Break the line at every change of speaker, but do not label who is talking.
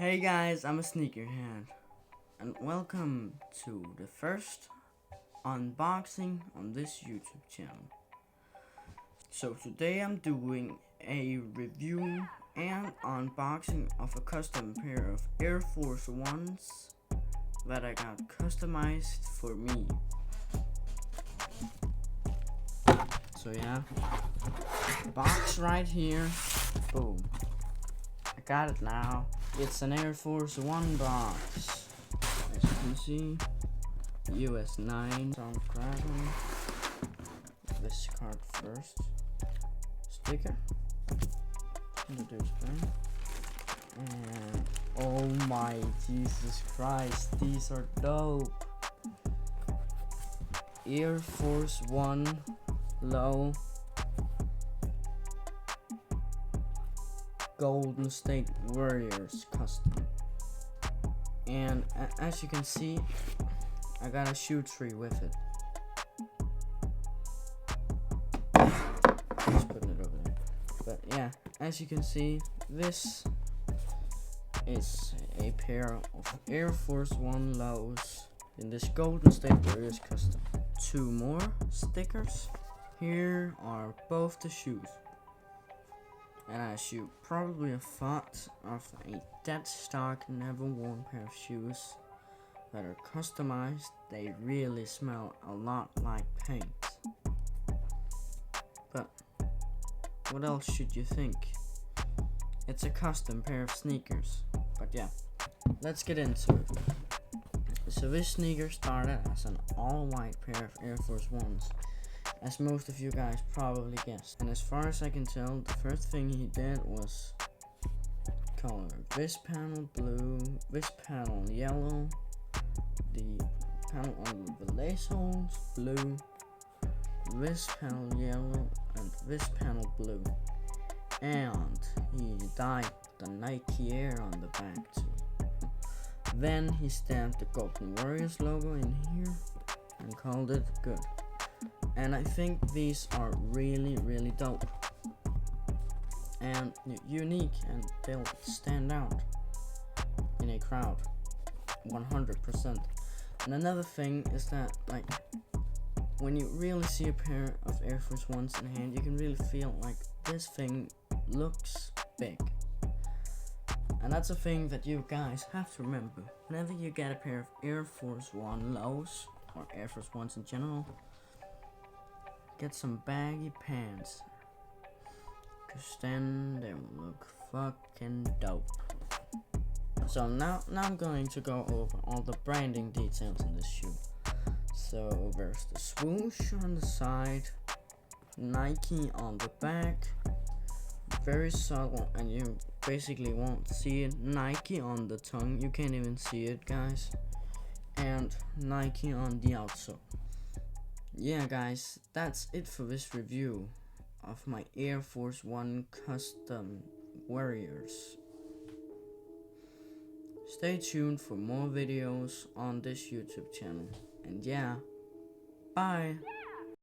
Hey guys, I'm a sneakerhead, and welcome to the first unboxing on this YouTube channel. So today I'm doing a review and unboxing of a custom pair of Air Force Ones that I got customized for me. So yeah, box right here, boom. I got it now. It's an Air Force One box. As you can see, US 9. So I'm grabbing this card first. Sticker. Introduce brand. And oh my Jesus Christ, these are dope. Air Force One low Golden State Warriors custom, and as you can see, I got a shoe tree with it. Just putting it over there. But yeah, as you can see, this is a pair of Air Force One lows in this Golden State Warriors custom. Two more stickers. Here are both the shoes. And as you probably have thought of a dead stock, never worn pair of shoes that are customized, they really smell a lot like paint. But what else should you think? It's a custom pair of sneakers. But yeah, let's get into it. So this sneaker started as an all-white pair of Air Force Ones, as most of you guys probably guessed. And as far as I can tell, the first thing he did was color this panel blue, this panel yellow, the panel on the lace holes blue, this panel yellow, and this panel blue. And he dyed the Nike Air on the back too. Then he stamped the Golden Warriors logo in here and called it good. And I think these are really dope and unique, and they'll stand out in a crowd 100%. And another thing is that, like, when you really see a pair of Air Force Ones in hand, you can really feel like this thing looks big. And that's a thing that you guys have to remember. Whenever you get a pair of Air Force One lows, or Air Force Ones in general, get some baggy pants, cause then they will look fucking dope. So now I'm going to go over all the branding details in this shoe. So there's the swoosh on the side, Nike on the back, very subtle, and you basically won't see it. Nike on the tongue, you can't even see it, guys, and Nike on the outsole. Yeah guys, that's it for this review of my Air Force One custom Warriors. Stay tuned for more videos on this YouTube channel. And yeah, bye!